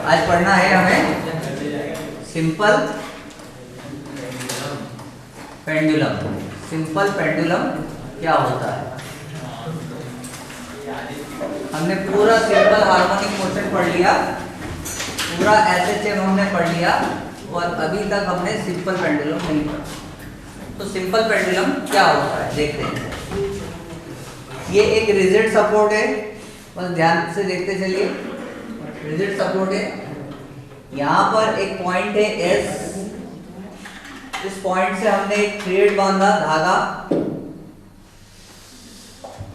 आज पढ़ना है हमें सिंपल पेंडुलम। सिंपल पेंडुलम क्या होता है? हमने पूरा सिंपल हार्मोनिक मोशन पढ़ लिया, पूरा एसएचएम हमने पढ़ लिया, और अभी तक हमने सिंपल पेंडुलम नहीं पढ़ा। तो सिंपल पेंडुलम क्या होता है देखते हैं। ये एक रिजिड सपोर्ट है, बस ध्यान से देखते चलिए। रिजिड सपोर्ट है, यहाँ पर एक पॉइंट है एस, इस पॉइंट से हमने एक थ्रेड बांधा, धागा,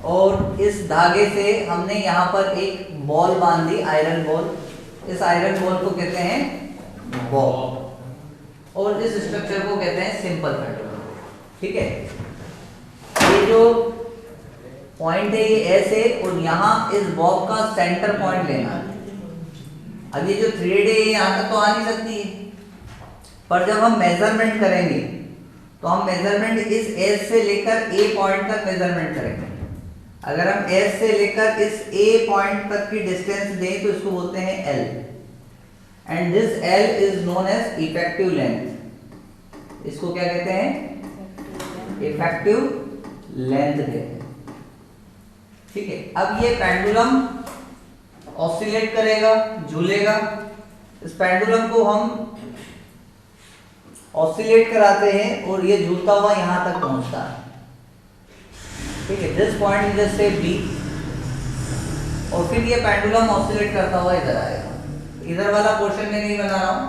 और इस धागे से हमने यहाँ पर एक बॉल बांधी, आयरन बॉल। इस आयरन बॉल को कहते हैं बॉल, और इस स्ट्रक्चर को कहते हैं सिंपल पेंडुलम। ठीक है, ये जो पॉइंट है ये एस है, और यहाँ इस बॉब का सेंटर पॉइंट लेना है। अब ये जो थ्रेड है ये यहाँ तक तो आ नहीं सकती है, पर जब हम मेजरमेंट करेंगे तो हम मेजरमेंट इस एस से लेकर ए पॉइंट तक मेजरमेंट करेंगे। अगर हम एस से लेकर इस ए पॉइंट तक की डिस्टेंस दें तो इसको बोलते हैं L, and this L is known as effective length. इसको क्या कहते हैं? इफेक्टिव लेंथ कहते हैं। ठीक है, अब ये पेंडुलम ऑसिलेट करेगा, झूलेगा। इस पेंडुलम को हम ऑसिलेट कराते हैं और ये झूलता हुआ यहां तक पहुंचता है। ठीक है, दिस पॉइंट इज जस्ट से बी, और फिर ये पेंडुलम ऑसिलेट करता हुआ इधर आएगा। इधर वाला पोर्शन में नहीं बना रहा हूं,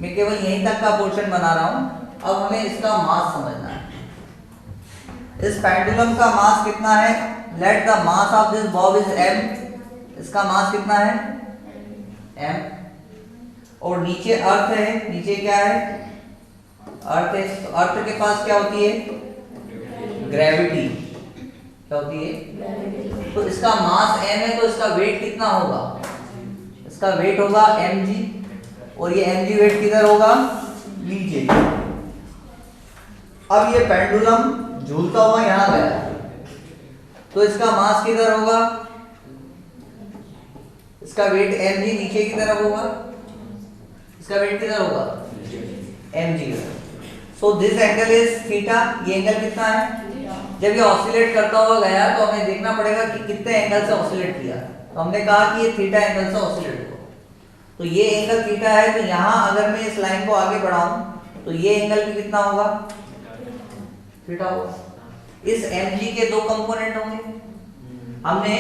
मैं केवल यहीं तक का पोर्शन बना रहा हूं। अब हमें इसका मास समझना है। इस पेंडुलम का मास कितना है? Let the mass of this Bob is m। इसका मास कितना है? m। और नीचे अर्थ है, नीचे क्या है? अर्थ है। तो अर्थ के पास क्या होती है? ग्रेविटी। क्या होती है? तो इसका मास m है, तो इसका वेट कितना होगा? इसका वेट होगा mg, और ये mg वेट किधर होगा? नीचे। अब ये पेंडुलम झूलता हुआ यहां गया, तो इसका मास किधर होगा? इसका वेट mg नीचे की तरफ होगा। इसका वेट किधर होगा? mg। So this angle is theta. ये एंगल कितना है? जब ये ऑसिलेट करता हुआ गया तो हमें देखना पड़ेगा कि कितने एंगल से ऑसिलेट किया। तो हमने कहा कि ये थीटा एंगल से ऑसिलेट हुआ, तो ये एंगल थीटा है। तो यहाँ अगर मैं इस लाइन को आगे बढ़ाऊं तो ये एंगल भी कितना होगा? थीटा होगा। इस mg के दो कंपोनेंट होंगे। हमने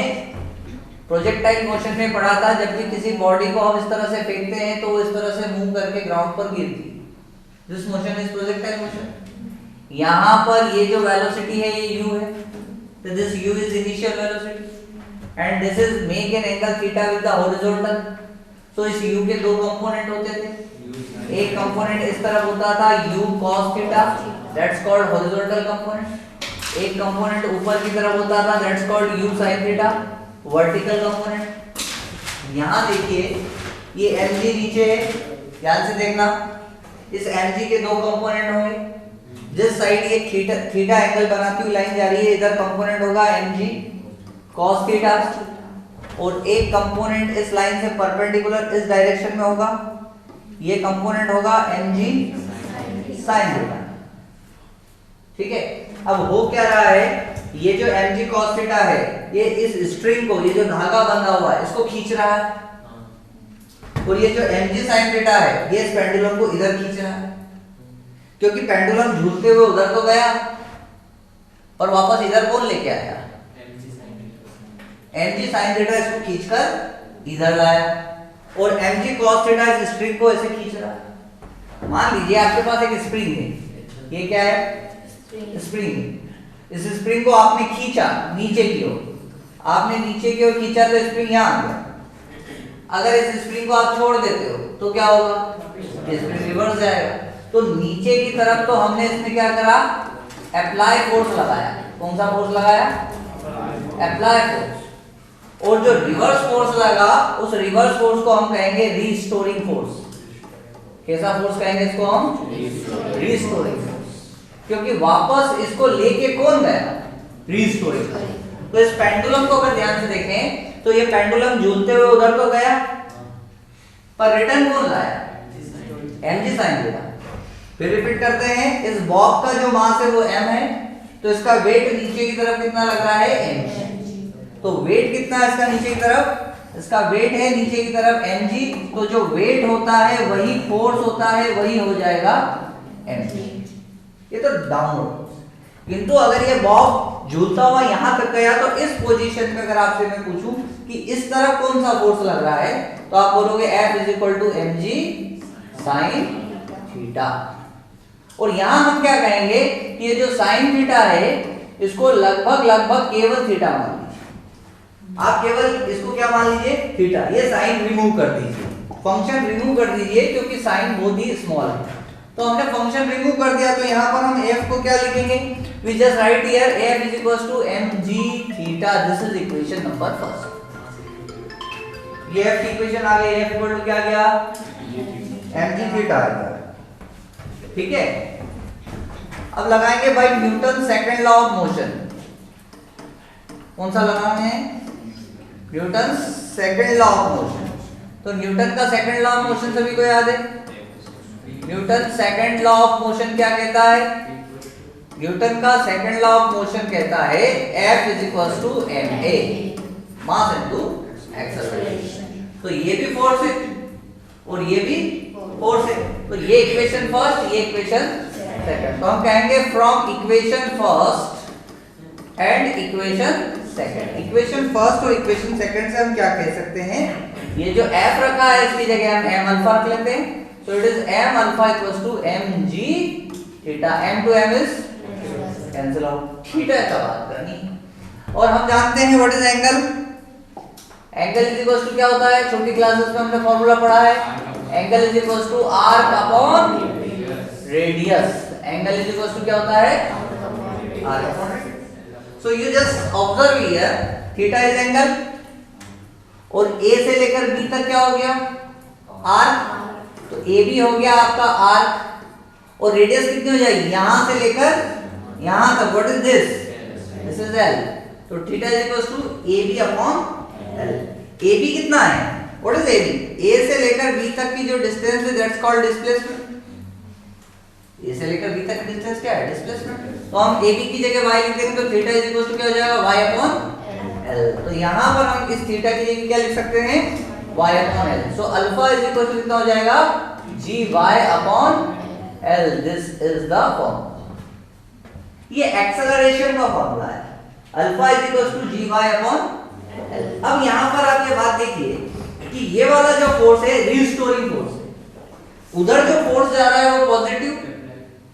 प्रोजेक्टाइल मोशन में पढ़ा था, जब भी किसी बॉडी को हम इस तरह से फेंकते हैं तो वो इस तरह से मूव करके ग्राउंड पर गिरती है। This motion is projectile motion. यहाँ पर ये जो वेलोसिटी है ये u है, तो this u is initial velocity, and this is make an angle theta with the horizontal. तो इस u के दो कंपोनेंट होते थे। एक कंपोनेंट इस तरफ होता था u cos theta, that's called horizontal component. एक कंपोनेंट ऊपर की तरफ होता था, that's called u sin theta, vertical component. यहाँ देखिए ये mg नीचे है, ध्यान से देखना। इस mg के दो कंपोनेंट होंगे। जिस साइड ये थीटा एंगल बनाती हुई लाइन जा रही है, इधर कंपोनेंट होगा mg cos थीटा, और एक कंपोनेंट इस लाइन से परपेंडिकुलर इस डायरेक्शन में होगा, ये कंपोनेंट होगा mg sin थीटा। ठीक है, अब हो क्या रहा है? ये जो mg cos थीटा है ये इस स्ट्रिंग को, ये जो धागा बंधा हुआ है, इसको खींच रहा है, और ये जो mg sin थीटा है ये इस पेंडुलम को इधर खींच रहा है, क्योंकि पेंडुलम झूलते हुए उधर तो गया और वापस इधर कौन लेके आया? mg sin थीटा इसको खींचकर इधर लाया, और mg cos थीटा इस स्प्रिंग को ऐसे खींच रहा है। मान लीजिए आपके पास एक स्प्रिंग है, ये क्या है? स्प्रिंग। इस स्प्रिंग को आपने खींचा नीचे की ओर, आपने नीचे की ओर खींचा तो स्प्रिंग यहाँ आ गया। अगर इस स्प्रिंग को आप छोड़ देते हो तो क्या होगा? स्प्रिंग रिवर्स जाएगा। तो नीचे की तरफ तो हमने इसमें क्या करा? अप्लाई फोर्स लगाया। कौन सा फोर्स लगाया? Apply force. और जो रिवर्स फोर्स लगा, उस रिवर्स फोर्स को हम कहेंगे रीस्टोरिंग फोर्स। कैसा फोर्स कहेंगे इसको हम? रीस्टोरिंग फोर्स, क्योंकि वापस इसको लेके कौन गया? रीस्टोरिंग। तो इस पेंडुलम को अगर ध्यान से देखें तो ये पेंडुलम झूलते हुए उधर तो गया, पर रिटर्न कौन लाया, mg sin थीटा। फिर रिपीट करते हैं, इस बॉब का जो मास है वो m है, तो इसका वेट नीचे की तरफ कितना लग रहा है, mg। तो वेट कितना है इसका नीचे की तरफ, इसका वेट है नीचे की तरफ mg, तो जो वेट होता है वही फोर्स होता है, वही हो जाएगा mg। ये तो डाउनवर्ड। किंतु अगर ये बॉब झूलता हुआ यहां तक गया तो इस पोजीशन में अगर आपसे मैं पूछूं कि इस तरफ कौन सा फोर्स लग रहा है, तो आप बोलोगे F = mg sin थीटा। और यहां हम क्या कहेंगे कि ये जो sin थीटा है इसको लगभग केवल थीटा मान लीजिए। आप केवल इसको क्या मान लीजिए, थीटा। ये sin रिमूव कर दीजिए, फंक्शन रिमूव कर दीजिए, क्योंकि sin बहुत ही स्मॉल है। तो हमने फंक्शन रिमूव कर दिया, तो यहाँ पर हम f को क्या लिखेंगे, we just write here f = mg theta। this is equation number first. ये f की इक्वेशन आ गई, f = क्या गया, mg थीटा आ गया, ठीक है। अब लगाएंगे भाई Newton second law of motion. कौन सा लगाना है, Newton second law of motion. तो न्यूटन का सेकंड लॉ ऑफ मोशन सभी को याद है। Newton second law of motion क्या कहता है, न्यूटन का सेकंड लॉ ऑफ मोशन कहता है F = ma, mass into acceleration. तो ये भी फोर्स है और ये भी फोर्स है, तो ये इक्वेशन फर्स्ट, ये इक्वेशन सेकंड। तो हम कहेंगे from equation first and equation second. Equation first और इक्वेशन सेकंड से हम क्या कह सकते हैं, ये जो F रखा है इसकी जगह हम m अल्फा रख लेते हैं। So it is m alpha = mg theta, m to m is cancel out, theta का बात करनी। और हम जानते हैं व्हाट इज एंगल, एंगल = क्या होता है, छोटी क्लासेस में हमने फॉर्मूला पढ़ा है, angle = arc upon radius. Angle = क्या होता है, arc upon radius. So you just observe here, theta is angle और a से लेकर b तक क्या हो गया, आर्क। तो ए बी हो गया आपका आर्क, और रेडियस कितनी हो जाएगी, यहां से लेकर यहां तक। What is this, this is L. तो theta = AB upon L. AB कितना है, व्हाट इज AB, ए से लेकर बी तक की जो डिस्टेंस है दैट्स कॉल्ड डिस्प्लेसमेंट। ए से लेकर बी तक डिस्टेंस क्या है, डिस्प्लेसमेंट। तो हम AB की जगह y लिख देंगे, तो थीटा = क्या हो जाएगा, y अपॉन एल। तो यहां पर हम इस थीटा की जगह क्या लिख सकते हैं, y upon L. So alpha = कितना हो जाएगा, gy upon L. This is the formula, ये एक्सेलरेशन का फॉर्मूला है, अल्फा = gy अपॉन एल। अब यहां पर आप ये बात देखिए कि ये वाला जो फोर्स है रीस्टोरिंग फोर्स है, उधर जो फोर्स जा रहा है वो पॉजिटिव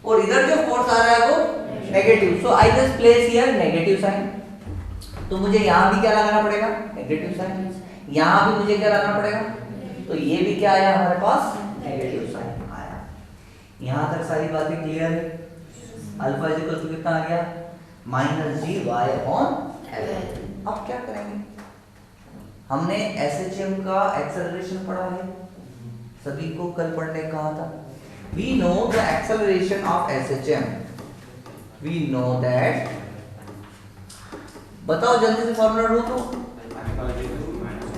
और इधर जो फोर्स आ रहा है वो negative. So I just place here negative sign. तो मुझे यहां भी क्या लगाना पड़ेगा, नेगेटिव साइन। यहां भी मुझे क्या लगाना पड़ेगा, तो ये भी क्या आया हमारे पास, नेगेटिव साइन आया। यहां तक सारी बातें क्लियर है। अल्फा = कितना आ गया, -gy अपॉन एल। अब क्या करेंगे, हमने SHM का एक्सेलरेशन पढ़ा है, सभी को कल पढ़ने कहा था। We know the acceleration of SHM, we know that, बताओ जल्दी से फॉर्मूला ढूंढो।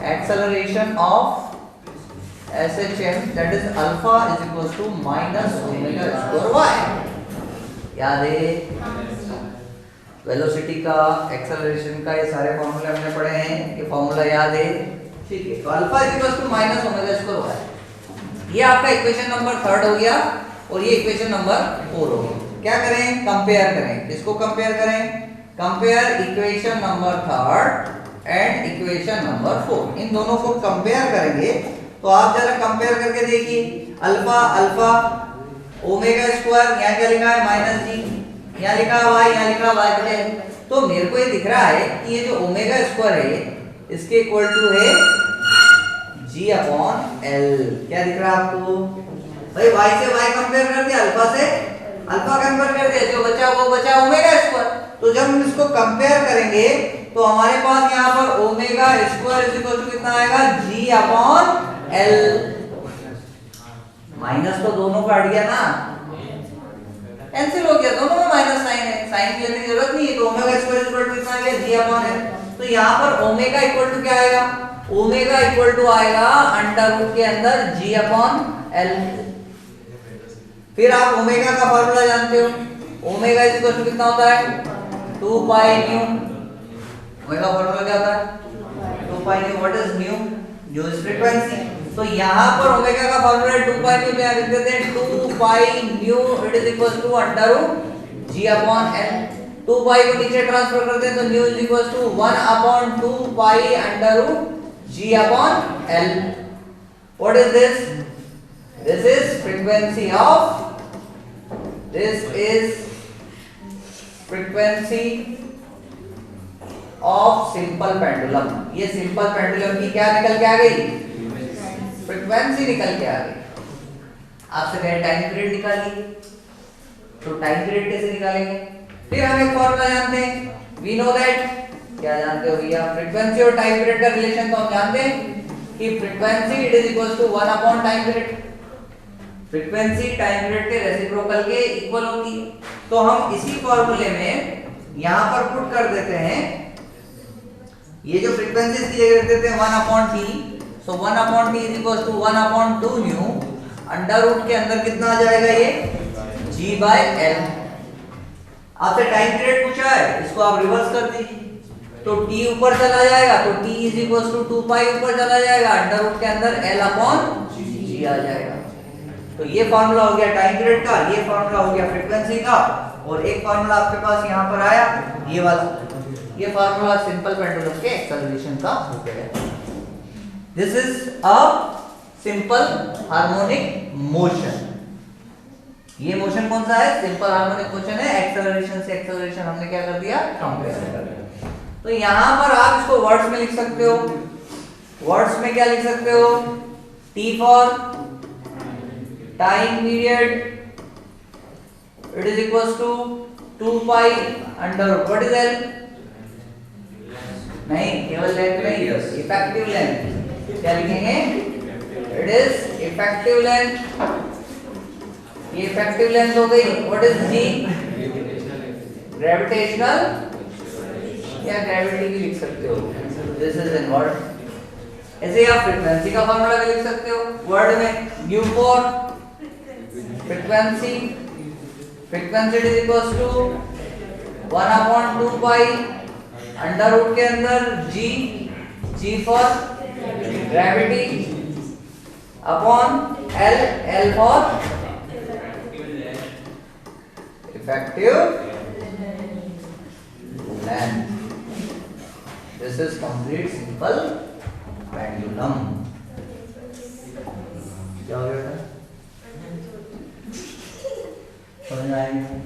Acceleration of SHM, that is alpha = -omega²y। याद है, वेलोसिटी का, एक्सेलरेशन का, ये सारे फॉर्मूले हमने पढ़े हैं, ये फॉर्मूला याद है, ठीक है। तो अल्फा = -omega²y। ये आपका इक्वेशन नंबर 3 हो गया और ये इक्वेशन नंबर 4 हो गया। क्या करें, कंपेयर करें। किसको कंपेयर करें, compare equation number 3 and equation number 4। इन दोनों को कंपेयर करेंगे तो आप जरा कंपेयर करके देखिए। अल्फा अल्फा, ओमेगा², यहाँ क्या लिखा है, -g, यहाँ लिखा है y, यहाँ लिखा है y/l। तो मेरे को ये दिख रहा है कि ये जो ओमेगा² है इसके इक्वल टू है g अपॉन l। क्या दिख रहा है आपको भाई, y से y कंपेयर कर दिया, अल्फा से अल्फा कंपेयर कर दिया, जो बचा वो बचा ओमेगा²। तो जब हम इसको कंपेयर करेंगे तो हमारे पास यहाँ पर ओमेगा² कितना आएगा, g अपॉन l। माइनस तो दोनों का हट गया ना, कैंसिल हो गया, दोनों में माइनस साइन है, साइन लेने की जरूरत नहीं है। तो ओमेगा² कितना आ गया, g अपॉन l। तो यहाँ पर ओमेगा इक्वल टू क्या आएगा, ओमेगा इक्वल टू आएगा अंडर रूट के अंदर जी अपॉन एल। फिर आप ओमेगा का फॉर्मूला जानते हो, ओमेगा इज इक्वल टू कितना होता है 2 पाई न्यू। ओमेगा फॉर्मूला क्या होता है 2 pi new. What is new? New is frequency. तो यहां पर ओमेगा का फॉर्मूला 2 पाई न्यू क्या लिख देते हैं 2 pi nu it is equal to under root g upon L. 2 pi को नीचे ट्रांसफर करते हैं तो nu is equal to 1 upon 2 pi under root g upon L. What is this? This is frequency of simple pendulum. ये simple pendulum की क्या निकल के आ गई? फ्रीक्वेंसी निकल के आ गई। आपसे कहें टाइम पीरियड निकालिए, तो टाइम पीरियड कैसे निकालेंगे? फिर हम एक फॉर्मूला जानते हैं, we know that, क्या जानते हो भैया? फ्रीक्वेंसी और टाइम पीरियड का रिलेशन तो हम जानते हैं कि frequency it is equal to 1 upon time period. Frequency time period के रेसिप्रोकल के इक्वल होती है। तो हम इसी फॉर्मूले में यहां पर पुट कर देते हैं, ये जो फ्रीक्वेंसी की जगह रख देते हैं 1 upon T. So 1 upon T is equal to 1 upon 2 nu under root के अंदर कितना आ जाएगा ये जी बाय एल। आपसे टाइम पीरियड पूछा है, इसको आप रिवर्स कर दीजिए तो t ऊपर चला जाएगा तो t इज इक्वल टू 2 पाई ऊपर चला जाएगा, अंडर रूट के अंदर l अपॉन g आ जाएगा। तो ये फार्मूला हो गया टाइम पीरियड का, ये फार्मूला हो गया फ्रीक्वेंसी का, और एक फार्मूला आपके पास यहाँ पर आया ये वाला, ये फार्मूला सिंपल पेंडुलम के एक्सेलरेशन का हो गया। This is a simple harmonic motion. ये मोशन कौन सा है? सिंपल हार्मोनिक मोशन है। एक्सेलरेशन से एक्सेलरेशन हमने क्या कर दिया? कंपेयर कर दिया। तो यहां पर आप इसको वर्ड्स में लिख सकते हो। वर्ड्स में क्या लिख सकते हो? T for time period it is equal to 2 pi under root what is L? नहीं, केवल लेंथ नहीं, इफेक्टिव लेंथ। क्या लिखेंगे? It is effective length. ये इफेक्टिव लेंथ हो गई। What is G? ग्रेविटेशनल या ग्रेविटी भी लिख सकते हो। This is in word. ऐसे आप फ्रीक्वेंसी का फार्मूला भी लिख सकते हो वर्ड में। U for frequency, frequency is equal to 1 upon 2 pi under root के अंदर G for gravity upon L for effective length. This is complete simple pendulum. क्या हो गया था? समझ आएंगे?